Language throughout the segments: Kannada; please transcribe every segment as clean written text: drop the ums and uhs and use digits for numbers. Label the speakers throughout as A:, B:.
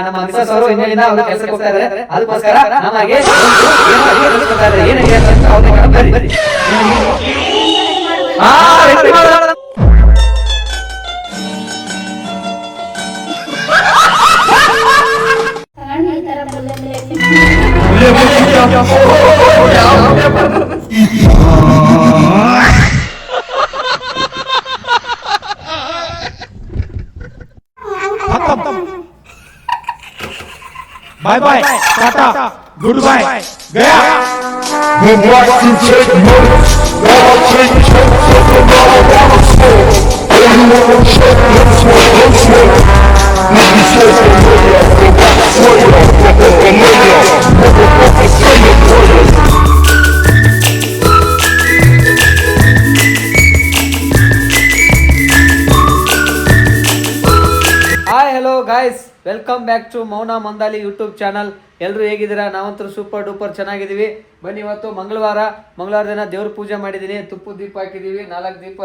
A: ನಮ್ಮ ಮಿಸಸ್ ಅವರು ಇನ್ನೇನಿಂದ ಅವರು ಕೆಲಸಕ್ಕೆ ಹೋಗ್ತಾ ಇದ್ದಾರೆ. ಅದಕ್ಕೋಸ್ಕರ ನಮಗೆ
B: bye bye tata good bye गया
C: When watching take notes, while taking notes of the marijuana smoke. Everyone check this one, this one. Nigga says familiar, familiar, motherfucker say it for you.
A: Hi hello guys, welcome back to Mouna Mandali YouTube channel. ಎಲ್ಲರೂ ಹೇಗಿದ್ದೀರಾ? ನಾವಂತೂ ಸೂಪರ್ ಡೂಪರ್ ಚೆನ್ನಾಗಿದ್ದೀವಿ. ಬನ್ನಿ, ಇವತ್ತು ಮಂಗಳವಾರ ದಿನ ದೇವ್ರ ಪೂಜೆ ಮಾಡಿದ್ದೀನಿ. ತುಪ್ಪದ ದೀಪ ಹಾಕಿದ್ದೀವಿ, 4 ದೀಪ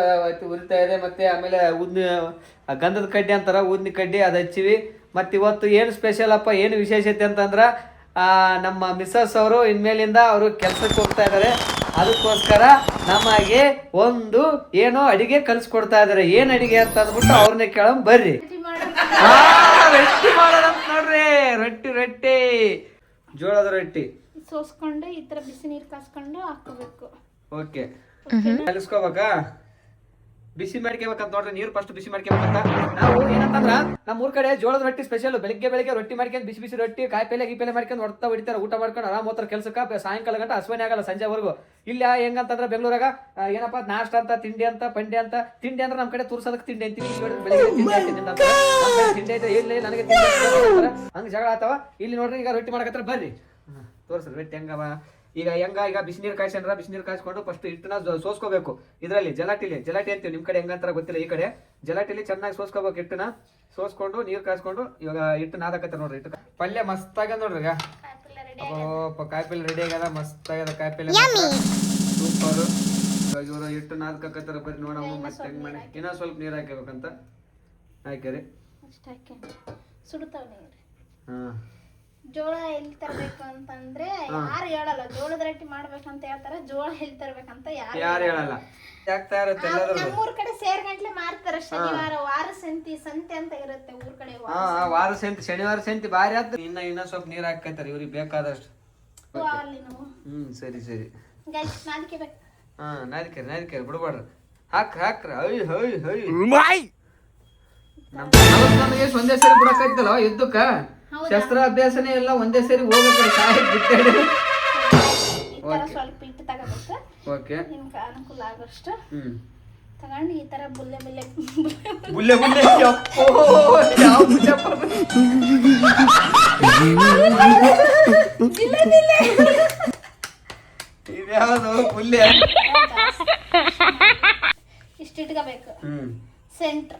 A: ಉರಿತಾ ಇದೆ. ಮತ್ತು ಆಮೇಲೆ ಗಂಧದ ಕಡ್ಡಿ ಅಂತಾರ, ಊದಿನ ಕಡ್ಡಿ ಅದು ಹಚ್ಚಿವಿ. ಮತ್ತು ಇವತ್ತು ಏನು ಸ್ಪೆಷಲ್ ಅಪ್ಪ, ಏನು ವಿಶೇಷತೆ ಅಂತಂದ್ರೆ ನಮ್ಮ ಮಿಸ್ಸಸ್ ಅವರು ಇನ್ಮೇಲಿಂದ ಅವರು ಕೆಲಸಕ್ಕೆ ಹೋಗ್ತಾ ಇದ್ದಾರೆ. ಅದಕ್ಕೋಸ್ಕರ ನಮಗೆ ಒಂದು ಏನೋ ಅಡಿಗೆ ಕಲಿಸ್ಕೊಡ್ತಾ ಇದ್ದಾರೆ. ಏನು ಅಡಿಗೆ ಅಂತ ಅಂದ್ಬಿಟ್ಟು ಅವ್ರನ್ನೇ ಕೇಳಮ್ ಬರ್ರಿ. ರೊಟ್ಟಿ ಮಾಡೋದಂತ ನೋಡ್ರಿ. ರೊಟ್ಟಿ ಜೋಳದ ರೊಟ್ಟಿ
D: ಸೋಸ್ಕೊಂಡು ಈ ತರ ಬಿಸಿ ನೀರು ಕಾಸ್ಕೊಂಡು ಹಾಕೋಬೇಕು.
A: ಓಕೆ, ಕಲಿಸ್ಕೋಬೇಕಾ? ಬಿಸಿ ಮಾಡ್ಕೋಬೇಕಂತ ನೋಡ್ರಿ. ನೀರು ಫಸ್ಟ್ ಬಿಸಿ ಮಾಡ್ಕೋಬೇಕಂತ. ನಾವು ಏನಂತಂದ್ರ ನಮ್ಮ ಊರ್ ಕಡೆ ಜೋಳದ ರೊಟ್ಟಿ ಸ್ಪೆಷಲ್. ಬೆಳಿಗ್ಗೆ ರೊಟ್ಟಿ ಮಾಡ್ಕೊಂಡು ಬಿಸಿ ರೊಟ್ಟಿ ಕಾಯಿಪಲ್ಲೆ ಮಾಡ್ಕೊಂಡು ಹೊಡ್ತಾ ಹೊಡಿತಾರೆ, ಊಟ ಮಾಡ್ಕೊಂಡು ಆರಾಮ್ ಹೋಗ್ತಾರೆ ಕೆಲ್ಸಕ್ಕೆ. ಸಾಯಂಕಾಲ ಗಂಟ ಹಸುವನೇ ಆಗಲ್ಲ, ಸಂಜೆವರೆಗೂ. ಇಲ್ಲಿ ಹೆಂಗಂತಂದ್ರೆ ಬೆಂಗಳೂರಾಗ ಏನಪ್ಪ ನಾಷ್ಟ ಅಂತ, ತಿಂಡಿ ಅಂತ, ಪಂಡಿ ಅಂತ. ತಿಂಡಿ ಅಂದ್ರೆ ನಮ್ಮ ಕಡೆ ತೋರ್ಸೋದಕ್ಕೆ ತಿಂಡಿ ಅಂತೀವಿ. ಬೆಳಿಗ್ಗೆ ತಿಂಡಿ ಐತೆ, ಇಲ್ಲ ನನಗೆ ತಿಂಡಿ ಹಂಗೆ ಜಗಳ ಆತವ. ಇಲ್ಲಿ ನೋಡ್ರಿ, ಈಗ ರೊಟ್ಟಿ ಮಾಡಕತ್ರ ಬರ್ರಿ ತೋರ್ಸ್ರಿ ರೊಟ್ಟಿ ಹೆಂಗವ. ಈಗ ಬಿಸಿನೀರು ಕಾಯಿಸ್ಕೊಂಡ್ರ ಬಿಸಿನೀರು ಕಾಯಿಸ್ಕೊಂಡು ಫಸ್ಟ್ ಹಿಟ್ಟನ್ನ ಸೋಸ್ಕೋಬೇಕು. ಇದರಲ್ಲಿ ಜಲಾಟಿ ಅಂತೀವಿ, ನಿಮ್ ಕಡೆ ಹೆಂಗಂತಾರ ಗೊತ್ತಿಲ್ಲ. ಈ ಕಡೆ ಜಲಾಟಿಲಿ ಚೆನ್ನಾಗಿ ಸೋಸ್ಕೋಬೇಕು. ಹಿಟ್ಟನ್ನ ಸೋಸ್ಕೊಂಡು ನೀರು ಕಾಯಿಸ್ಕೊಂಡು ಇವಾಗ ಹಿಟ್ಟು ನಾದಕತ್ತ ನೋಡ್ರಿ. ಹಿಟ್ಟು ಪಲ್ಯ ಮಸ್ತ್ ಆಗ್ಯದ ನೋಡ್ರಿ. ಈಗ ಕಾಯಿಪಲ್ಲೆ ರೆಡಿ ಆಗ್ಯದ, ಮಸ್ತ್ ಆಗ್ಯದ ಕಾಯಿಪಲ್ಲೆ, ಸೂಪರ್. ಇವರು ಹಿಟ್ಟು ನಾದಕತ್ತಾರ ಬರ್ರಿ ನೋಡಮ್ಮ. ಮತ್ತೆ ಹೆಂಗ್ ಮಾಡಿ ಇನ್ನೂ ಸ್ವಲ್ಪ ನೀರು ಹಾಕ್ಬೇಕಂತ ಹಾಕ್ಯಾರಿ. ಹಾ,
D: ಜೋಳ ಎಲ್ಲಿ ತರಬೇಕು ಅಂತಂದ್ರೆ ಯಾರು ಹೇಳಲ್ಲ. ಜೋಳದ ರೊಟ್ಟಿ ಮಾಡ್ಬೇಕಂತ ಹೇಳ್ತಾರ, ಜೋಳ ಎಲ್ಲಿ ತರಬೇಕಂತ
A: ಯಾರು ಹೇಳಲ್ಲ.
D: ನಮ್ಮೂರ್ ಕಡೆ ಸೇರ್ಗಂಟ್ಲೆ ಮಾರ್ತಾರ. ಶನಿವಾರ ವಾರ ಸಂತೆ ಅಂತ ಇರುತ್ತೆ ಊರ್ ಕಡೆ.
A: ವಾರ ಸಂತಿ, ಶನಿವಾರ ಸಂತಿ ಬಾರಿ ಆತ. ಇನ್ನ ಸ್ವಲ್ಪ ನೀರ್ ಹಾಕೈತಾರ ಇವ್ರಿಗೆ ಬೇಕಾದಷ್ಟು. ಸರಿ
D: ನಾದಿಕೆಬೇಕು.
A: ನಾದಿಕೆ ಬಿಡ್ಬಾಡ್ರಿ. ಹಾಕ್ರ ಒಂದೇ ಸರಿ ಬಿಡಕೈತಲ್ಲ ಯುದ್ಧಕ್ಕ. ಶಸ್ತ್ರ ಅಭ್ಯಾಸನೇ ಎಲ್ಲ ಒಂದೇ ಸರಿ ಹೋಗ್ಬೇಕು.
D: ಸ್ವಲ್ಪ ಹಿಟ್ಟು ತಗೋಬೇಕು.
A: ಓಕೆ,
D: ನಿಮ್ಗೆ ಅನುಕೂಲ ಆಗೋಷ್ಟು ತಗೊಂಡು ಈ ತರ ಬುಲ್ಲೆ ಇಷ್ಟು ಇಟ್ಕೋಬೇಕು ಸೆಂಟ್ರ್.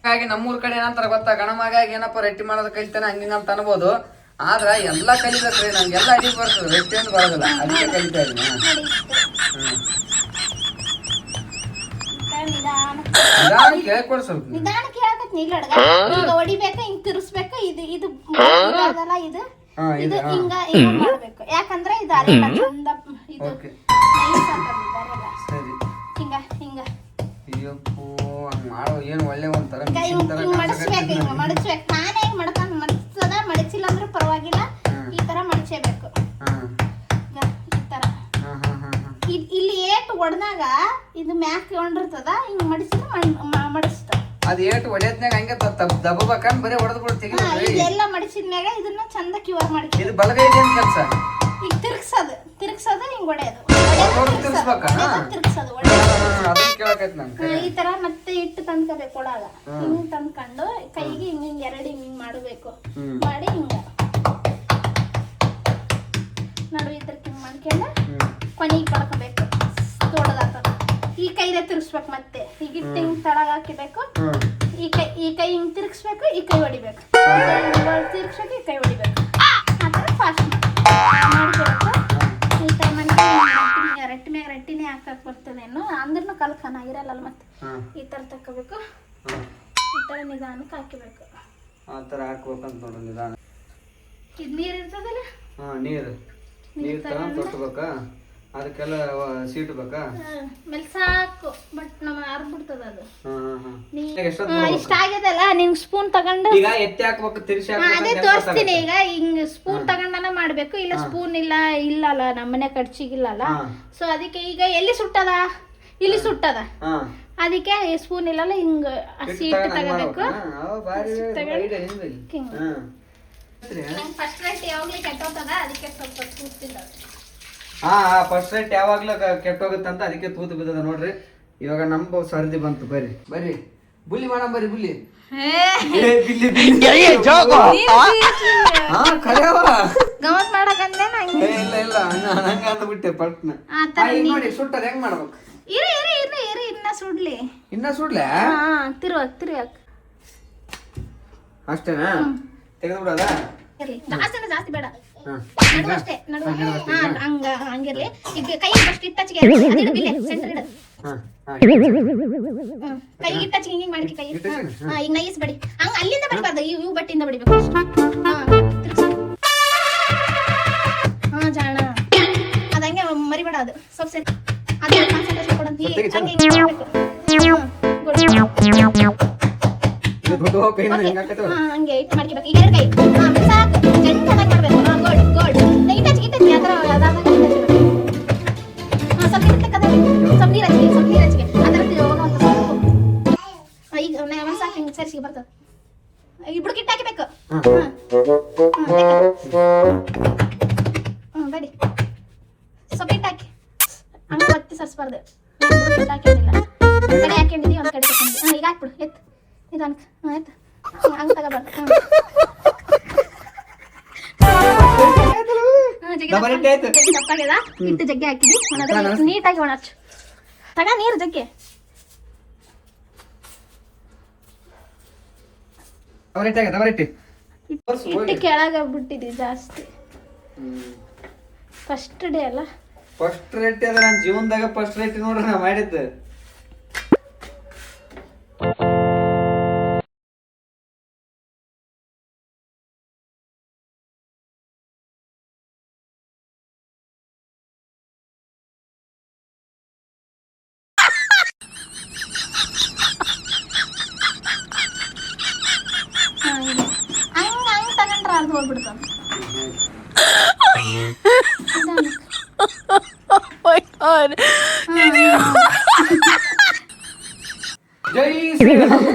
A: ಹಾಗಾಗಿ ನಮ್ಮೂರ್ ಕಡೆ ಏನಂತಾರ ಗೊತ್ತಾ, ಗಣಮಗ ಏನಪ್ಪ ರೊಟ್ಟಿ ಮಾಡೋದ್ ಕಲಿತಾನೆ ಹಂಗಿಂಗಂತ ಅನ್ಬೋದು. ಆದ್ರ ಎಲ್ಲಾ ಕಲಿಬೇಕ್ರಿ. ನಂಗೆಲ್ಲ ಅಡಿಗೆ ಬರ್ತದೆ, ರೊಟ್ಟಿ ಅಂತ ಬರೋದಿಲ್ಲ. ಅದಕ್ಕೆ ಕಲಿತಾ ಇದೀನಿ. ಕೇಳ್ಕೊಡ್ ಸ್ವಲ್ಪ.
D: ನಿಧಾನಕ್ಕೆ ಹೇಳ್ಕತ್ ನೀ ಅಡ್ಗ. ಈಗ ಹೊಡಿಬೇಕ, ಹಿಂಗ್ ತಿರ್ಸ್ಬೇಕ. ಇದು ಇದು ಹಿಂಗ ಮಾಡ್ಬೇಕು. ಯಾಕಂದ್ರೆ ಇದು ಅರಿಲ್ಲ ಚಂದ. ಇದು ಹಿಂಗ
A: ಮಾಡೋ ಏನು ಒಳ್ಳೆ ಒಂಥರ
D: ಮಡಚ್ಬೇಕು. ನಾನೇ ಹೆಂಗ್ ಮಡ್ಕೊಂಡ್ ಮಡಚದ, ಮಡಚಿಲ್ಲ ಅಂದ್ರೆ ಪರವಾಗಿಲ್ಲ. ಈ ತರ ಮಡಚೇಬೇಕು. ಈ ತರ ಇಲ್ಲಿ ಏಟು ಒಡ್ದಾಗ ಇದು ಮ್ಯಾಕ್ ಕೊಂಡಿರ್ತದ. ಹಿಂಗ್ ಮಡಿಸಿದ್ರೆ ಮಡಿಸ್ತ.
A: ಅದ್ ಏಟು ಒಡೆಯತ್ನಾಗ ಹಂಗೆ ದಬ್ಬಬೇಕಂದ್ ಬರೀ ಹೊಡೆದ್ ಬಿಡ್ತೀವಿ.
D: ಇದೆಲ್ಲ ಮಡಿಸಿದ್ಮ್ಯಾಗ ಇದನ್ನ ಚಂದ ಕ್ಯೂರ್ ಮಾಡಿ.
A: ಇದು ಬಲಗೈ ಏನ್ ಕೆಲಸ?
D: ಈಗ ತಿರ್ಗ್ಸೋದು ಹಿಂಗ್ ಹೊಡೆಯೋದು. ಈ ತರ ಮತ್ತೆ ಹಿಟ್ಟು ತಂದ್ಕೋಬೇಕು ಒಳಗ. ಹಿಂಗ್ ತಂದ್ಕೊಂಡು ಕೈಗೆ ಹಿಂಗ್ ಎರಡು ಹಿಂಗ್ ಮಾಡಬೇಕು. ಮಾಡಿ ಹಿಂಗ ನಡು ಇದ್ರ ಹಿಂಗ್ ಮಾಡ್ಕೊಂಡು ಕೊನೆಗೆ ಪಡ್ಕೋಬೇಕು. ದೊಡ್ಡದಾಗ್ತದ. ಈ ಕೈಲೇ ತಿರ್ಸ್ಬೇಕು. ಮತ್ತೆ ಈಗ ಹಿಟ್ಟು ಹಿಂಗ್ ತಳಗ ಹಾಕಿಬೇಕು. ಈ ಕೈ ಹಿಂಗ್ ತಿರ್ಗಿಸ್ಬೇಕು, ಈ ಕೈ ಹೊಡಿಬೇಕು. ತಿರ್ಗಿಸ್ಬೇಕು, ಈ ಕೈ ಹೊಡಿಬೇಕು. ಆ ತರ ಫಾಸ್ಟ್ ಮಾಡ್ಬೇಕು. ಈ ತರ ರೊಟ್ಟಿ ಮ್ಯಾಗ ರೊಟ್ಟಿನೇ ಹಾಕಕ್ ಬರ್ತದೇನು ಅಂದ್ರೂ ಕಲ್ಕನ ಇರಲ್ಲ. ಮತ್ತೆ ಈ ತರ ತಕೋಬೇಕು. ಈ ತರ ನಿಧಾನಕ್ಕೆ ಹಾಕಬೇಕು.
A: ಆ ಥರ ಹಾಕ್ಬೇಕಂತ ನೋಡು ನಿಧಾನ.
D: ಇದು ನೀರು ಇರ್ತದಲ್ಲ
A: ನೀರು ತಗೊಂಡು ತೊಟ್ಬೇಕಾ ಅದಕ್ಕೆಲ್ಲ ಸೀಟ್ ಬೇಕಾ
D: ಮೇಲೆ ಸಾಕು ಬಟ್ ನಮ್ಮ ಅರ್ಬಿಡ್ತದ ಅದು.
A: ಎಷ್ಟೊತ್ತು
D: ಇಷ್ಟ ಆಗ್ಯದಲ್ಲ ನಿಂಗೆ ಸ್ಪೂನ್ ತಗೊಂಡು
A: ಈಗ ಎತ್ತಿ ಹಾಕ್ಬೇಕು ತಿರ್ಸಿ
D: ಅದೇ ತೋರಿಸ್ತೀನಿ. ಈಗ ಹಿಂಗ್ ಸ್ಪೂನ್ ತಗೊಂಡನ ಮಾಡ್ಬೇಕು. ಇಲ್ಲ ಸ್ಪೂನ್ ಇಲ್ಲಲ್ಲ ನಮ್ಮನೆ ಕಡ್ಚಿಗಿಲ್ಲಲ್ಲ. ಸೊ ಅದಕ್ಕೆ ಈಗ ಎಲ್ಲಿ ಸುಟ್ಟದ ಇಲ್ಲಿ ಸುಟ್ಟದ, ಅದಕ್ಕೆ ಸ್ಪೂನ್ ಇಲ್ಲಲ್ಲ ಹಿಂಗ ಸೀಟ್ ತಗೋಬೇಕು. ಫಸ್ಟ್ ರೈಟ್ ಯಾವಾಗ್ಲೂ ಕೆಟ್ಟೋಗ್ತದ, ಅದಕ್ಕೆ ಸ್ವಲ್ಪ ಕೂತಿದ್ದ.
A: ಫಸ್ಟ್ ರೈಟ್ ಯಾವಾಗ್ಲೂ ಕೆಟ್ಟೋಗುತ್ತಂತ ಅದಕ್ಕೆ ತೂತು ಬಿದ್ದದ ನೋಡ್ರಿ. ಇವಾಗ ನಮ್ದು ಸರ್ದಿ ಬಂತು. ಬರ್ರಿ ಬುಲ್ಲಿ ಮಾಡಮ್, ಬರ್ರಿ ಬುಲ್ಲಿ.
D: ಗಮತ್ ಮಾಡಕಂದೆ
A: ಇಲ್ಲ ಹಂಗ ಅಂದ್ಬಿಟ್ಟೆ ಪಟ್ನ. ನೋಡಿ ಸುಟ್ಟದ ಹೆಂಗ್ ಮಾಡ್ಬೇಕು?
D: ಇರಿ ಇನ್ನ ಸುಡ್ಲಿ. ತಿರುವಾಕ್
A: ಅಷ್ಟೇನಾ? ತೆಗೆದು ಬಿಡೋದ?
D: ಜಾಸ್ತಿ ಬೇಡ, ನಡುವೆ ಅಷ್ಟೇ. ಹಂಗಿರ್ಲಿ. ಈಗ ಕೈ ಫಸ್ಟ್ ಇಟ್ಟಚ್ಚಿಗೆ ಸೆಂಟರ್ ಇಡ. ಕೈ ಇಟ್ಟಚ್ಚಿಗೆ ಹಿಂಗ್ ಮಾಡಿ ಕೈ ಈಗ ನೈಸ್ ಬಡಿ. ಹಂಗ ಅಲ್ಲಿಂದ ಬಡಿಬಾರ್ದು, ಇವು ಬಟ್ಟಿಂದ ಬಡಿಬೇಕು. ಜಾಣ ಅದಂಗೆ ಮರಿಬೇಡ. ಅದು ಸ್ವಲ್ಪ ಸರಿ ಅದೇ ಕಾನ್ಸಂಟ್ರೇಷನ್ ಕೊಡಂತ. ಹಂಗೆ ಇಟ್ಟು ಮಾಡ್ಕೋಬೇಕು. ಈಗ ಎರಡು ಕೈ ಸಾಕು, ಚೆಂದಾಗಿ ಮಾಡ್ಬೇಕು. ಗೋಲ್ಡ್ ನೈಟ್ ಹಚ್ಚಿಗೆ ಆ ಥರ ಅದಾದಾಗ ಸ್ವಲ್ಪ ನೀರು ಹಚ್ಚಿಗೆ ಆ ಥರ ಈಗ ಒಂದು ಸಾಕು ಹಿಂಗೆ ಸರಿಸಿಗೆ ಬರ್ತದೆ. ಇಬ್ರು ಕಿಟ್ಟು ಹಾಕಿಬೇಕು. ಬಡಿ ಸ್ವಲ್ಪ ಹಿಟ್ಟು ಹಾಕಿ ಹಂಗೆ ಒತ್ತಿ ಸರಿಸ್ಬಾರ್ದು. ಹಿಟ್ಟು ಹಾಕೊಂಡಿಲ್ಲ, ಕಡೆ ಹಾಕೊಂಡಿದ್ದೀವಿ ಒಂದು ಕಡೆ ತಗೊಂಡು. ಈಗ ಹಾಕ್ಬಿಡು. ಎತ್ತು ನಿಧಾನಕ್ಕೆ. ಆಯ್ತು, ಹಂಗೆ ತಗೋಬಾರ್ದು. ತಪ್ಪಾಗ್ಯದ. ಹಿಟ್ಟು ಜಗ್ಗೆ ಹಾಕಿದ್ವಿ, ನೀಟಾಗಿ ಒಣಚು. ತಗ ನೀರು ಜಗ್ಗೆ. ಹಿಟ್ಟು ಕೆಳಗ ಬಿಟ್ಟಿದ್ವಿ ಜಾಸ್ತಿ. ಫಸ್ಟ್ ಡೇ ಅಲ್ಲ.
A: ಫಸ್ಟ್ ರೇಟ್ ಅದ ನನ್ನ ಜೀವನದಾಗ ಫಸ್ಟ್ ರೇಟ್ ನೋಡ್ರಿ ನಾ ಮಾಡಿದ್ದು.
D: ಹಂಗ ತಗೊಂಡ್ರ ಅದು ಹೋಗ್ಬಿಡ್ತಾವ.
A: ಜೈ ಶ್ರೀರಾಮ್.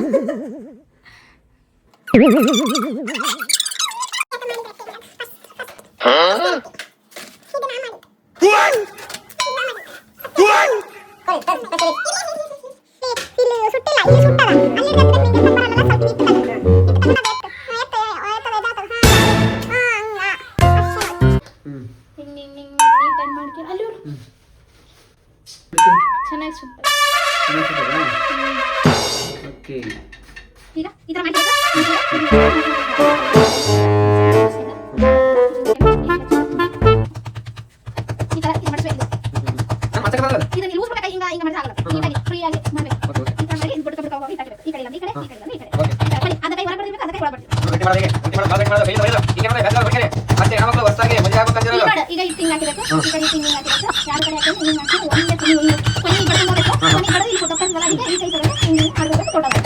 D: ಚೆನ್ನಾಗಿ ಸುತ್ತ.
A: ಓಕೆ,
D: ಈಗ ಈ ಥರ ಮಾಡಿ ಇದನ್ನ ಲೂಸ್ ಮಾಡಕ ಹಿಂಗ ಮಾಡಿದ್ರೆ ಆಗಲ್ಲ. ನೀಟಾಗಿ ಫ್ರೀ ಆಗಿ ಮಾಡಬೇಕು. ಈ ಥರ ಮಾಡಿ ಬಿಡ್ಕ ಹೋಗಿ ಹಾಕಬೇಕು. ಈ ಕಡೆ ಇಲ್ಲ, ಈ ಕಡೆ ಅದ ಕೈ ಹೊರಗೆ ಬಿಡಬೇಕು, ಅದ ಕೈ ಒಳಗೆ ಈಗ ಹಿಟ್ಟು ಹಿಂಗೆ ಹಾಕಿಬೇಕು. ಈ ಕಡೆ ಹಿಂಗೆ ಹಾಕಿಬೇಕು. ಯಾರ ಕಡೆ ಹಾಕಿ ಹಿಂಗೆ ಹಾಕಿ ಒಂದೇ ಕೊನೆ ಬಡ್ಕೊಂಡು ಹೋಗ್ಬೇಕು. ಕೊನೆ ಬಡದು ಇಲ್ಲಿ ಫೋಟೋ ಕಳಿಸಲ್ಲ. ಈಗ ಈ ಕೈ ತಗೊಂಡು ಹಿಂಗೆ ಮಾಡಬೇಕು, ಕೊಡಬೇಕು.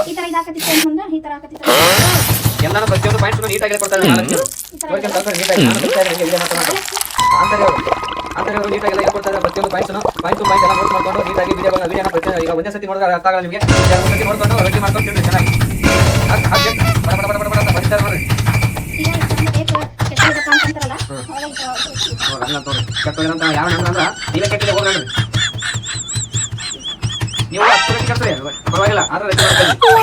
D: ಈ ಥರ ಇದಾಕತಿತ್ತು ಮುಂದೆ ಈ ಥರ ಹಾಕತಿತ್ತು.
A: ಎಲ್ಲಾನು ಪ್ರತಿಯೊಂದು ಪಾಯಿಂಟ್ ನೀಟಾಗಿ ಕೊಡ್ತಾರೆ. ಅಂತವರು ನೀಟಾಗಿ ಎಲ್ಲ ಕೊಡ್ತಾರೆ. ಪ್ರತಿಯೊಂದು ಪಾಯಿಂಟ್ ಎಲ್ಲ ನೋಟ್ ಮಾಡ್ಕೊಂಡು ನೀಟಾಗಿ ವಿಡಿಯೋನ ಈಗ ಒಂದೇ ಸತಿ ನೋಡಿದ್ರೆ ಅರ್ಥ ಆಗಲ್ಲ ನಿಮಗೆ. ಸತಿ ನೋಡ್ಕೊಂಡು ರೆಡಿ ಮಾಡ್ಕೊಂಡು ಚೆನ್ನಾಗಿ ಬರ್ತಾರೆ ನೋಡಿ. ಕೆಟ್ಟೋದಂತ ಯಾವ ಅಂದ್ರೆ ನೀವೇ ಕೆಟ್ಟಿದೆ ಹೋಗಿ ನೋಡ್ರಿ. ನೀವು 10 ಗಂಟೆ ಕಟ್ತಾರೆ ಪರವಾಗಿಲ್ಲ, ಆದ್ರೆ ರೆಡಿ ಮಾಡ್ಕೊಳ್ಳಿ.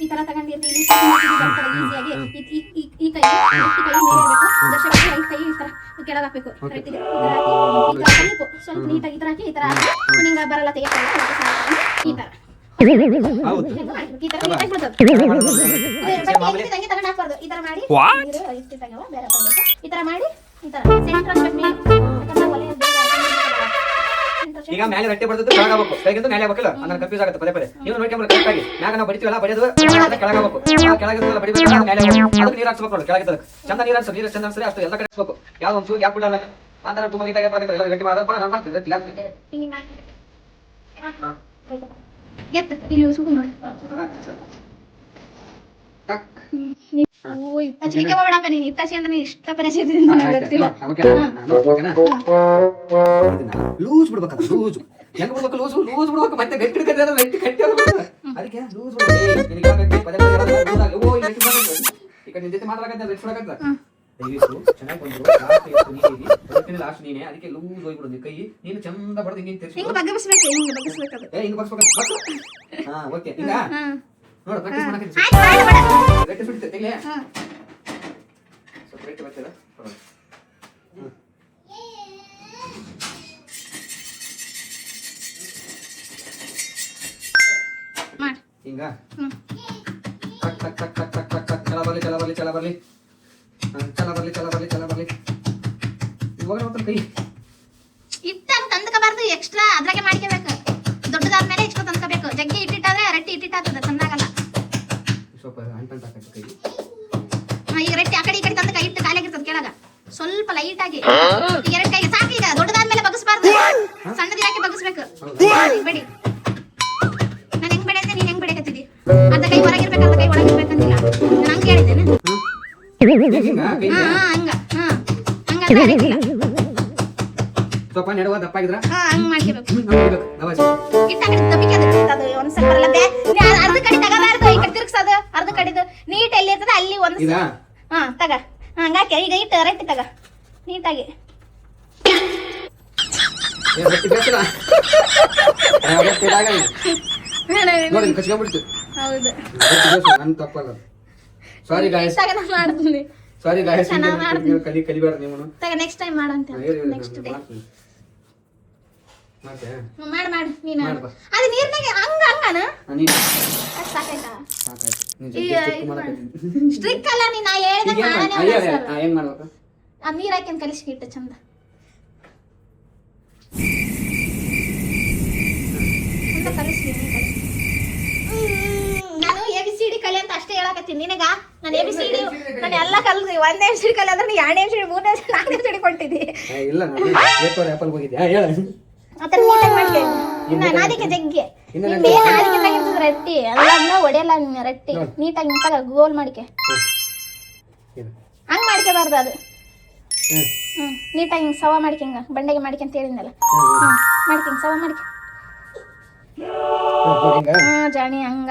D: ಈ ತರ ತಗೊಂಡಿರ್ತೀವಿ ಈಸಿಯಾಗಿ. ಈ ಕೈ ಕೈ ಈ ತರ ಕೆಳಗೆ ಹಾಕ್ಬೇಕು. ಸ್ವಲ್ಪ ನೀಟಾಗಿ ಈ ತರ ಹಾಕಿ ಈ ತರ ಹಾಕಿ ನಿಂಗೆ ಬರಲ್ಲ ತೆಗೆಯಲ್ಲ. ಈ ತರ
A: ಹೌದು
D: ಈ ತರ ನೀಟಾಗಿ ಬಿಡ್ತದೆ. ಇದು ಬಟ್ಟೆ ಎತ್ತಿದಂಗೆ ತಗೊಂಡು ಹಾಕ್ಬಾರ್ದು. ಈ ತರ ಮಾಡಿ ನೀರು ಇಟ್ಟಿದ್ದಾಗವ ಬೇರೆ ತಗೊಳ್ಬೇಕು. ಈ ತರ ಮಾಡಿ ಈ ತರ ಸೆಂಟರ್ ಅಷ್ಟಕ್ಕೆ ನೀರು. ಯಾಕಂದ್ರೆ ಒಲೆ ಬೇಗ ಹಾಕಿದ್ರೆ
A: ಈಗ ಮೇಲೆ ರಟ್ಟಿ ಬರ್ತದೆ ಕೆಳಗಾಗಬೇಕು, ಕೈಗಿಂತ ಮೇಲೆ ಆಗ್ಬೇಕಲ್ಲ, ನಾನು ಕನ್ಫ್ಯೂಸ್ ಆಗುತ್ತೆ ಪದೇ ಪದೇ. ನೀವು ನೋಡ್ಕೊಂಡ್ರೆ ಕರೆಕ್ಟ್ ಆಗಿ ಮ್ಯಾಗ ನಾವು ಬಡಿತೀವಲ್ಲ, ಬಡಿಯೋದು ಕೆಳಗಾಗಬೇಕು, ಕೆಳಗಿದ್ದಲ್ಲ ಬಡಿಬೇಕು, ಮೇಲೆ ಅದಕ್ಕೆ ನೀರು ಹಾಕ್ಸ್ಬೇಕು ನೋಡಿ, ಕೆಳಗಿದ್ದಕ್ಕೆ ಚಂದ ನೀರು ಹಾಕ್ಸು, ನೀರು ಚಂದ ಅನ್ಸರಿ ಅಷ್ಟು ಎಲ್ಲ ಕಡೆ ಹಾಕ್ಸ್ಬೇಕು. ಯಾವ್ದು ಒಂದು ಗ್ಯಾಪ್ ಬಿಡಲ್ಲ ಅಂತ ತುಂಬ ನೀಟಾಗಿ ಎಲ್ಲ ಗಟ್ಟಿ ಮಾಡೋದಪ್ಪ ನಾನು ಮಾಡ್ತಿದ್ದೆ
D: ಹಿಂಗೆ ಮಾಡಿ ಎತ್ತು ಇಲ್ಲಿ ಸುಗು ನೋಡಿ. ಓಯ್ ಹಚ್ಚಿಕೆ ಮಾಡಬೇಡಪ್ಪ ನೀನು. ಇತ್ತಾಚಿ ಅಂದ್ರೆ ಇಷ್ಟ ಪರಿಸ್ಥಿತಿ ನನಗೆ ಗೊತ್ತಿಲ್ಲ.
A: ಲೂಸ್ ಬಿಡ್ಬೇಕಂತ, ಲೂಸ್ ಹೆಂಗ್ ಬಿಡ್ಬೇಕು, ಲೂಸ್ ಲೂಸ್ ಬಿಡ್ಬೇಕು, ಮತ್ತೆ ಗಟ್ಟಿ ಹಿಡ್ಕತ್ತೆ ಅಂದ್ರೆ ಗಟ್ಟಿ ಕಟ್ಟಿ ಆಗ್ಬೇಕು. ಅದಕ್ಕೆ ಲೂಸ್ ಬಿಡ್ಬೇಕು. ಪದೇ ಪದೇ ಓ ಈ ಗಟ್ಟಿ ಬರ್ತದೆ, ಈ ಕಡೆ ನಿನ್ ಜೊತೆ ಮಾತಾಡಕತ್ತೆ ರೆಡ್ ಬಿಡಕತ್ತ ದಯವಿಟ್ಟು ಚೆನ್ನಾಗಿ ಬಂದ್ರು ಲಾಸ್ಟ್ ನೀನೆ, ಅದಕ್ಕೆ ಲೂಸ್ ಹೋಗ್ಬಿಡೋದು ಕೈ, ನೀನು ಚಂದ ಬಡ್ದು ಹಿಂಗೆ ತಿರ್ಸಿ
D: ಹಿಂಗೆ ಬಗ್ಗಿಸ್ಬೇಕು, ಹಿಂಗೆ ಬಗ್ಗಿಸ್ಬೇಕು ಅದು.
A: ಹಿಂಗೆ ಬರ್ಸ್ಬೇಕು. ಹಾ ಓಕೆ, ಈಗ ನೋಡು ಪ್ರಾಕ್ಟೀಸ್ ಮಾಡಕ್ಕೆ
D: ಆಯ್ತು ಮಾಡಬೇಡ.
A: ಗಟ್ಟಿ ಬಿಡ್ತೆ ತೆಗಿಲೆ ಸ್ವಲ್ಪ ಗಟ್ಟಿ ಬರ್ತದ
D: ಮಾಡು.
A: ಹಿಂಗ ಟಕ್ ಟಕ್ ಟಕ್ ಟಕ್ ಟಕ್ ಟಕ್ ಟಕ್ ಚಲ ಬರ್ಲಿ ಚಲ ಬರ್ಲಿ ಚಲ ಬರ್ಲಿ ಚಲ ಬರ್ಲಿ ಚಲ ಬರ್ಲಿ ಚಲ ಬರ್ಲಿ. ಇವಾಗ ಮತ್ತೆ ಕೈ
D: ಇಟ್ಟು ಅಂತ ತಂದ್ಕೋಬಾರ್ದು, ಎಕ್ಸ್ಟ್ರಾ ಅದ್ರಾಗೆ ಮಾಡ್ಕೋಬೇಕು. ದೊಡ್ಡದಾದ್ಮೇಲೆ ಎಕ್ಸ್ಟ್ರಾ ತಂದ್ಕೋಬೇಕು. ಜಗ್ಗಿ ಇಟ್ಟಿಟ್ಟಾದ್ರೆ ರಟ್ಟಿ ಇಟ್ಟಿಟ್ಟಾಗ್ತದೆ, ಚಂದಾಗಲ್ಲ.
A: ಸ್ವಲ್ಪ ಅಂಟಂಟ ಹಾಕಿ ಕೈ.
D: ಈಗ ರಟ್ಟಿ ಆ ಕಡೆ ಈ ಕಡೆ ತಂದು ಕೈ ಇಟ್ಟು ಕಾಲಾಗಿರ್ತದೆ ಕೆಳಗ, ಸ್ವಲ್ಪ ಲೈಟ್ ಆಗಿ ಈಗ ಎರಡು ಕೈಗೆ ಸಾಕು. ಈಗ ದೊಡ್ಡದಾದ್ಮೇಲೆ ಬಗ್ಗಿಸ್ಬಾರ್ದು, ಸಣ್ಣದಿರಾಕಿ ಬಗ್ಗಿಸ್ಬೇಕು. ಬಡಿ ನಾನು ಹೆಂಗ್ ಬೆಳೆ ಅಂದ್ರೆ ನೀನ್ ಹೆಂಗ್ ಬೆಳೆಕತ್ತಿದಿ, ಅರ್ಧ ಕೈ ಹೊರಗಿರ್ಬೇಕು ಅರ್ಧ ಕೈ ಒಳಗಿರ್ಬೇಕಂತಿಲ್ಲ. ನಾನು ಹಂಗೆ ಹೇಳಿದ್ದೇನೆ.
A: ಹಿಂಗ ಕೈ
D: ಹಂಗ ಹಂಗಾದ್ರೆ ಆಗಿಲ್ಲ.
A: ಸ್ವಲ್ಪ ನೆಡುವ ದಪ್ಪ ಆಗಿದ್ರ
D: ಹಂಗ್ ಮಾಡ್ಕೋಬೇಕು.
A: ದವಾಸಿ
D: ಇಟ್ಟ ಕಡೆ ದಬ್ಬಿಕೆ ಅದು ಒಂದ್ಸಲ ಬರಲ್ಲ. ಅರ್ಧ ಕಡೆ ತಗೋಬಾರ್ದು, ಈ ಕಡೆ ತಿರ್ಗ್ಸೋದು ಅರ್ಧ ಕಡೆದು ನೀಟ್ ಎಲ್ಲಿ ಇರ್ತದೆ ಅಲ್ಲಿ ಒಂದು
A: ಇದಾ
D: ತಗ ಹಂಗಾಕೆ. ಈಗ ಇಟ್ಟು ರಟ್ಟಿ ತಗ ನೀಟಾಗಿ.
A: ರೊಟ್ಟಿ ಬೇಕಲ್ಲ ನೋಡಿ ಕಚ್ಕೊಂಡ್ಬಿಡ್ತು.
D: ಹೌದು
A: ನನ್ ತಪ್ಪಲ್ಲ, ಸಾರಿ ಗಾಯಸ್,
D: ಮಾಡ್ತೀನಿ.
A: ಸಾರಿ ಗಾಯಸ್, ಕಲಿಬೇಡ ನೀವು.
D: ತಗ ನೆಕ್ಸ್ಟ್ ಟೈಮ್ ಮಾಡಂತ. ನೆಕ್ಸ್ಟ್ ಡೇ ಮಾಡು ನೀನು. ಅದು ನೀರ್ನಾಗೆ ಹಂಗ ಹಂಗನ ಸಾಕಾಯ್ತಾ? ಸ್ಟ್ರಿಕ್ ಅಲ್ಲ ನೀನ್ ಹೇಳ್ದಂಗ
A: ಹೆಂಗ್ ಮಾಡ್ಬೇಕು?
D: ಆ ನೀರ್ ಹಾಕಿ ಕಲಿಸಿ ಇಟ್ಟು ಚಂದ. ಕಲಿಸಿ ನಾನು ABCD ಕಲಿ ಅಂತ ಅಷ್ಟೇ ಹೇಳಕತ್ತೀನಿ ನಿನಗ. ನಾನು ABCD ನಾನು ಎಲ್ಲ ಕಲ್ಸಿ. 1 ABCD ಕಲಿ ಅಂದ್ರೆ 2 ABCD 3 ABCD 4 ABCD ಕೊಟ್ಟಿದ್ದಿ.
A: ಇಲ್ಲ ನಾನು ಆಪಲ್ ಹೋಗಿದ್ದೆ. ಹೇಳ
D: ಆತರ ನೀಟಾಗಿ ಮಾಡ್ಕೆ. ನಾದಿಕೆ ಜಗ್ಗಿ ನಿಂದ ಏನು ನಾದಿಕೆದಾಗಿರ್ತದೆ ರೊಟ್ಟಿ ಎಲ್ಲ ಒಡೆಯಲ್ಲ. ರೊಟ್ಟಿ ನೀಟಾಗಿ ನಿಂತಾಗ ಗೋಲ್ ಮಾಡಿಕೆ ಹಂಗ್ ಮಾಡ್ಕೋಬಾರ್ದು. ಅದು ನೀಟಾಗಿ ಹಿಂಗೆ ಸವ ಮಾಡ್ಕೆ, ಹಿಂಗ ಬಂಡೆಗೆ ಮಾಡ್ಕೆ ಅಂತ ಹೇಳಿದ್ನಲ್ಲ, ಮಾಡ್ಕೆ ಹಿಂಗೆ ಸವ ಮಾಡ್ಕೆ. ಜಾಣಿ ಹಂಗ.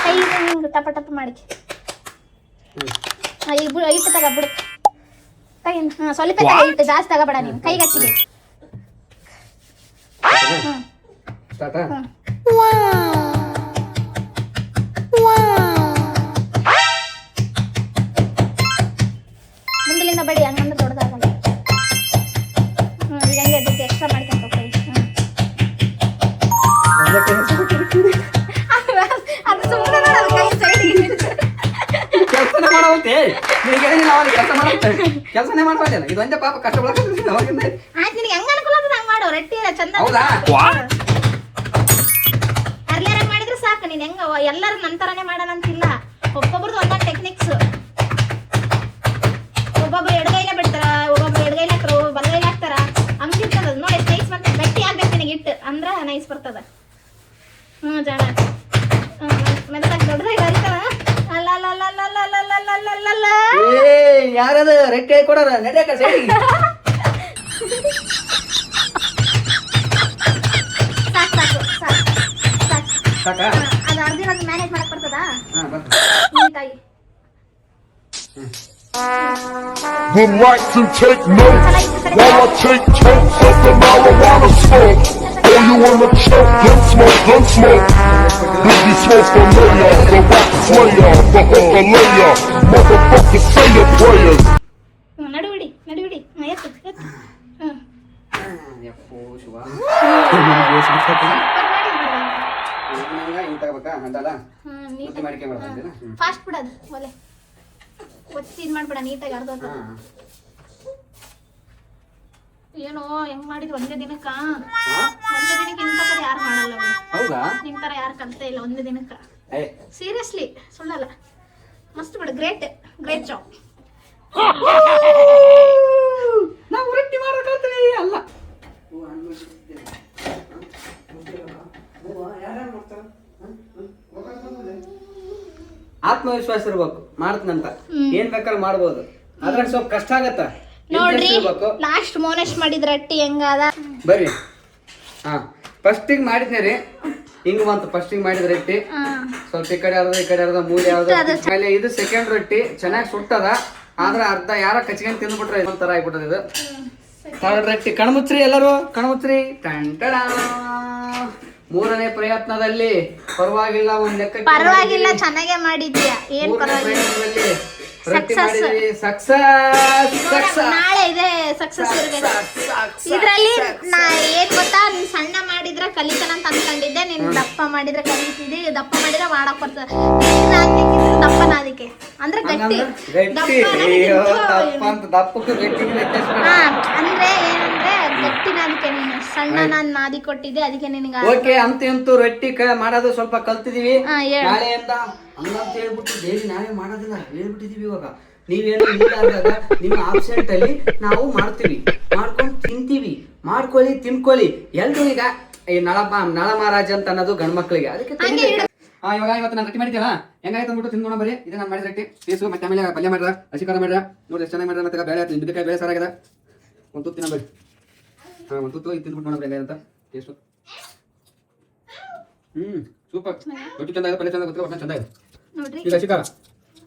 D: ಕೈ ಹಿಂಗೆ ಟಪ ಟಪ ಮಾಡ್ಕೆ. ಇಟ್ಟು ತಗ ಬಿಡು ಕೈ. ಸ್ವಲ್ಪ ತಗ ಇಟ್ಟು, ಜಾಸ್ತಿ ತಗೋಬೇಡ ನೀನು, ಕೈಗೆ ಹಚ್ಚಿಗೆ. ಮುಂದಲಿಂದ ಬಡಿ, ಹಂಗಂದ್ರೆ ದೊಡ್ಡದಾಗಲ್ಲ. ಈಗ ಹಂಗೆ ಅದಕ್ಕೆ ಎಕ್ಸ್ಟ್ರಾ ಮಾಡ್ಕೊಂತ ಕೈ. ಅದು ಸುಮ್ಮನೆ ನೋಡಲ್ಲ ಕೈ ಸೈಡಿಗೆ.
A: ಕೆಲಸನೇ ಮಾಡವಂತೆ ಕೆಲಸನೇ ಮಾಡಬಾರ್ದಲ್ಲ. ಇದು ಒಂದೇ ಪಾಪ ಕಷ್ಟ
D: ಆಯ್ತು, ನಿನಗೆ ಹೆಂಗ ಅನುಕೂಲ ಆಗ್ತದೆ ಹಂಗ ಮಾಡು. ರೊಟ್ಟಿ ಚಂದ ಅರ್ಲಿಯರ್ ಮಾಡಿದ್ರೆ ಸಾಕು. ನೀನ್ ಹೆಂಗ ಎಲ್ಲರೂ ನಂತರನೇ ಮಾಡೋಣ ಅಂತಿಲ್ಲ. ಒಬ್ಬೊಬ್ರದ್ದು ಒಂದೊಂದು ಟೆಕ್ನಿಕ್ಸ್. ಒಬ್ಬೊಬ್ರು ಎಡಗೈಲೆ ಬಿಡ್ತಾರ, ಒಬ್ಬೊಬ್ರು ಎಡಗೈಲೆ ಹಾಕ್ತಾರ, ಬಲಗೈಲೆ ಹಾಕ್ತಾರ. ಹಂಗಿರ್ತದ ನೋಡಿ. ನೈಸ್ ಬರ್ತದೆ, ಗಟ್ಟಿ ಆಗ್ಬೇಕು ನಿನಗೆ ಇಟ್ಟು ಅಂದ್ರ ನೈಸ್ ಬರ್ತದ. ಜಾಣ ಮೆದಕ್ ದೊಡ್ಡದಾಗಿ ಬರ್ತದ.
A: ಯಾರದ ರೆಟ್ಟಿ ಕೊಡೋರ ನಡೆಯಕ ಸೈಡಿಗೆ. ಸಾಕ
D: ಅದು ಅರ್ಧ ಮ್ಯಾನೇಜ್ ಮಾಡಕ್ ಬರ್ತದ ನೀಟಾಗಿ.
C: Would like to take notes while I take totes of the marijuana smoke. Oh, you wanna choke? Gun smoke, gun smoke. Biggie Smalls the layer, the rap slayer, the hooker layer. Motherfucker, say your prayers.
D: ನಡುವಿಡಿ ಎತ್ತು.
A: ಯಪ್ಪೋ ಶಿವ
D: ಫಾಸ್ಟ್ ಬಿಡೋದು ಒಲೆ ಒತ್ತಿ ಇದು ಮಾಡ್ಬೇಡ ನೀಟಾಗಿ ಅರ್ಧ ಏನೋ ಹೆಂಗ್ ಮಾಡಿದ್ರು ಒಂದೇ ದಿನಕ್ಕ ಇಂಥ ಪದ ಯಾರು ಮಾಡಲ್ಲ ಬಿಡು.
A: ಹೌದಾ
D: ನಿನ್ ತರ ಯಾರು ಕಲ್ತೇ ಇಲ್ಲ ಒಂದೇ ದಿನಕ್ಕ ಸೀರಿಯಸ್ಲಿ ಸುಳ್ಳಲ್ಲ ಮಸ್ತ್ ಬಿಡು ಗ್ರೇಟ್ ಜಾಬ್
A: ನಾವು ರೊಟ್ಟಿ ಮಾಡಕಲ್ತೀವಿ ಅಲ್ಲ ಆತ್ಮವಿಶ್ವಾಸ ಇರ್ಬೇಕು ಮಾಡ್ತೀನಂತ ಏನ್ ಬೇಕಾದ್ರೆ ಮಾಡ್ಬೋದು ಅದ್ರಾಗ ಸ್ವಲ್ಪ ಕಷ್ಟ ಆಗತ್ತ
D: ನೋಡ್ರಿ ಲಾಸ್ಟ್ ಮೋನೇಶ್ ಮಾಡಿದ ರೊಟ್ಟಿ ಹೆಂಗಾದ
A: ಬರ್ರಿ ಹಾ ಫಸ್ಟಿಗೆ ಮಾಡಿದ್ನೇ ರೀ ಹಿಂಗ್ ಬಂತು ಫಸ್ಟಿಗೆ ಮಾಡಿದ ರೊಟ್ಟಿ ಸ್ವಲ್ಪ ಈ ಕಡೆ ಅರ್ಧ ಮೂಲೆ ಆಮೇಲೆ ಇದು ಸೆಕೆಂಡ್ ರೊಟ್ಟಿ ಚೆನ್ನಾಗಿ ಸುಟ್ಟದ ಆದ್ರೆ ಅರ್ಧ ಯಾರ ಕಚ್ಕೊಂಡ್ ತಿಂದ್ಬಿಟ್ರೆ ಒಂಥರ ಆಗ್ಬಿಟ್ಟದ ಇದು ಥರ್ಡ್ ರೊಟ್ಟಿ ಕಣ್ಮುಚ್ಚ್ರಿ ಎಲ್ಲರೂ ಕಣ್ಮುಚ್ಚ್ರಿ ಟಂಟಡ ಮೂರನೇ ಪ್ರಯತ್ನದಲ್ಲಿ ಪರವಾಗಿಲ್ಲ ಒಂದ್ ಲೆಕ್ಕ
D: ಪರವಾಗಿಲ್ಲ ಚೆನ್ನಾಗೇ ಮಾಡಿದ್ಯಾ ಏನ್ ಪರವಾಗಿಲ್ಲ
A: ರೊಟ್ಟಿ ಮಾಡಿದ್ವಿ ಸಕ್ಸಸ್
D: ನಾಳೆ ಇದೆ ಸಕ್ಸಸ್ ಇರ್ಬೇಕು ಇದ್ರಲ್ಲಿ ನಾ ಏನ್ ಗೊತ್ತಾ ನೀನ್ ಸಣ್ಣ ಮಾಡಿದ್ರೆ ಕಲಿತಾನ ಅಂತ ಅನ್ಕೊಂಡಿದ್ದೆ ನೀನ್ ದಪ್ಪ ಮಾಡಿದ್ರೆ ಕಲಿತಿದ್ದಿ ದಪ್ಪ ಮಾಡಿದ್ರೆ ಮಾಡಕ್ ಬರ್ತದೆ ದಪ್ಪ ನಾದಿಕೆ ಅಂದ್ರೆ ಗಟ್ಟಿ ಹಾ ಅಂದ್ರೆ ಏನಂದ್ರೆ ಗಟ್ಟಿ ನಾದಿಕೆ ನೀನು ಸಣ್ಣ ನಾನ್ ನಾದಿ ಕೊಟ್ಟಿದ್ದೆ ಅದಕ್ಕೆ ನಿನಗ
A: ಓಕೆ ಅಂತೂ ರೊಟ್ಟಿ ಮಾಡೋದು ಸ್ವಲ್ಪ ಕಲ್ತಿದೀವಿ ನಾಳೆಯಿಂದ ಹಂಗಂತ ಹೇಳ್ಬಿಟ್ಟು ಡೈಲಿ ನಾವೇ ಮಾಡೋದಿಲ್ಲ ಹೇಳ್ಬಿಟ್ಟಿದೀವಿ ಇವಾಗ ನೀವೇನು ಇಲ್ಲಾದಾಗ ನಿಮ್ಮ ಆಬ್ಸೆಂಟ್ ಅಲ್ಲಿ ನಾವು ಮಾಡ್ತೀವಿ ಮಾಡ್ಕೊಂಡು ತಿಂತೀವಿ ಮಾಡ್ಕೊಳ್ಳಿ ತಿನ್ಕೊಳ್ಳಿ ಎಲ್ರು ಈಗ ಈ ನಳ ಮಹಾರಾಜ ಅಂತ ಅನ್ನೋದು ಗಂಡ್ ಮಕ್ಳಿಗೆ ಅದಕ್ಕೆ ಇವಾಗ ಇವತ್ತು ನಾನು ರೊಟ್ಟಿ ಮಾಡಿದ್ದೀರಾ ಹೆಂಗಾಯ್ತು ಅಂದ್ಬಿಟ್ಟು ತಿನ್ಕೊಂಡು ಬರೀ ಇದು ನಾನು ಮಾಡಿದ ರೊಟ್ಟಿ ಪೀಸು ಮತ್ತೆ ಆಮೇಲೆ ಪಲ್ಯ ಮಾಡ್ರ ಹಸಿ ಖಾರ ಮಾಡ್ರ ನೋಡಿ ಎಷ್ಟು ಚೆನ್ನಾಗಿ ಮಾಡ್ರ ಮತ್ತೆ ಬೇಳೆ ನುಗ್ಗೆಕಾಯಿ ಬೇಳೆ ಸಾರ ಆಗ್ಯದ ಒಂದು ತುತ್ತು ತಿನ್ನ ಬರೀ ಒಂದು ತುತ್ತು ಇದು ತಿಂದ್ಬಿಟ್ಟು ನೋಡೋಣ ಹೆಂಗಾಯ್ತು ಅಂತ ಟೇಸ್ಟು ಸೂಪರ್ ರೊಟ್ಟಿ ಚಂದ ಇದೆ ಪಲ್ಯ ಚಂದ ಗೊತ್ತಿಲ್ಲ ಒಟ್ಟು ಚಂದ ಇದೆ
D: ನೋಡ್ರಿ
A: ಈಗ ಹಸಿ ಖಾರ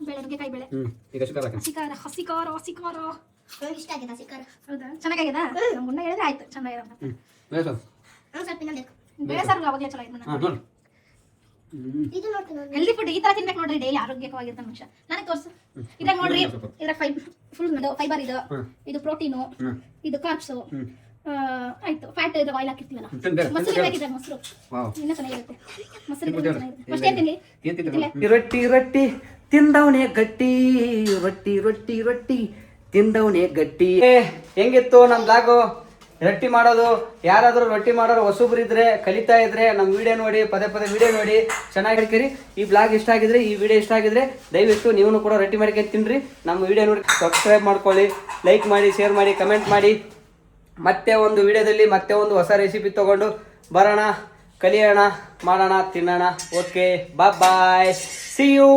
D: ಬೆಳೆ ನುಗ್ಗೆಕಾಯಿ ಬೆಳೆ
A: ಈಗ ಹಸಿ ಖಾರ
D: ಹಸಿ ಖಾರ ಇಷ್ಟ ಆಗಿದೆ ಹಸಿ ಖಾರ ಹೌದಾ ಚೆನ್ನಾಗಿದೆ ಗುಂಡ ಹೇಳಿದ್ರೆ ಆಯ್ತು ಚೆನ್ನಾಗಿದೆ
A: ಬೇಳೆ ಸಾರು
D: ಸ್ವಲ್ಪ ಇನ್ನೊಂದು ಬೇಳೆ ಸಾರು ಅವಾಗಲೇ ಚಲೋ ಆಯ್ತು
A: ನೋಡಿ
D: ಹೆಲ್ದಿ ಫುಡ್ ಈ ತರ ತಿನ್ಬೇಕು ನೋಡ್ರಿ ಡೈಲಿ ಆರೋಗ್ಯವಾಗಿರ್ತಾನೆ ಮನುಷ್ಯ ನನಗೆ ತೋರ್ಸು ಇದ್ರಾಗ ನೋಡ್ರಿ ಇದ್ರಾಗ ಫುಲ್ ಫೈಬರ್ ಇದು ಪ್ರೋಟೀನು ಇದು ಕಾರ್ಬ್ಸು ಆಯ್ತು ಫ್ಯಾಟ್ ಇದ್ರೆ ಆಯಿಲ್ ಹಾಕಿರ್ತೀವಲ್ಲ ಮೊಸರು ಬೇಕಿದ್ರೆ ಮೊಸರು ಇನ್ನೂ ಚೆನ್ನಾಗಿರುತ್ತೆ ಮೊಸರು ಚೆನ್ನಾಗಿರುತ್ತೆ
A: ರೊಟ್ಟಿ ರೊಟ್ಟಿ ತಿಂದವನೇ ಗಟ್ಟಿ ರೊಟ್ಟಿ ರೊಟ್ಟಿ ರೊಟ್ಟಿ ತಿಂದವನೇ ಗಟ್ಟಿ ಹೆಂಗಿತ್ತು ನಮ್ ಬ್ಲಾಗು ರೊಟ್ಟಿ ಮಾಡೋದು ಯಾರಾದರೂ ರೊಟ್ಟಿ ಮಾಡೋರು ಹೊಸಬ್ರು ಇದ್ರೆ ಕಲಿತಾ ಇದ್ರೆ ನಮ್ಮ ವಿಡಿಯೋ ನೋಡಿ ಪದೇ ವಿಡಿಯೋ ನೋಡಿ ಚೆನ್ನಾಗಿ ಹೇಳ್ತೀರಿ ಈ ಬ್ಲಾಗ್ ಇಷ್ಟ ಆಗಿದ್ರೆ ಈ ವಿಡಿಯೋ ಇಷ್ಟ ಆಗಿದ್ರೆ ದಯವಿಟ್ಟು ನೀವು ಕೂಡ ರೊಟ್ಟಿ ಮಾಡ್ಕೊಂಡು ತಿನ್ರಿ ನಮ್ಮ ವಿಡಿಯೋ ನೋಡಿ ಸಬ್ಸ್ಕ್ರೈಬ್ ಮಾಡ್ಕೊಳ್ಳಿ ಲೈಕ್ ಮಾಡಿ ಶೇರ್ ಮಾಡಿ ಕಮೆಂಟ್ ಮಾಡಿ ಮತ್ತೆ ಒಂದು ವಿಡಿಯೋದಲ್ಲಿ ಮತ್ತೆ ಒಂದು ಹೊಸ ರೆಸಿಪಿ ತಗೊಂಡು ಬರೋಣ ಕಲಿಯೋಣ ಮಾಡೋಣ ತಿನ್ನೋಣ okay bye see you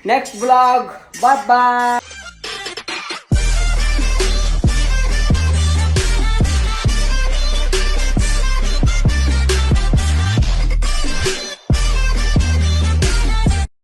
A: next blog bye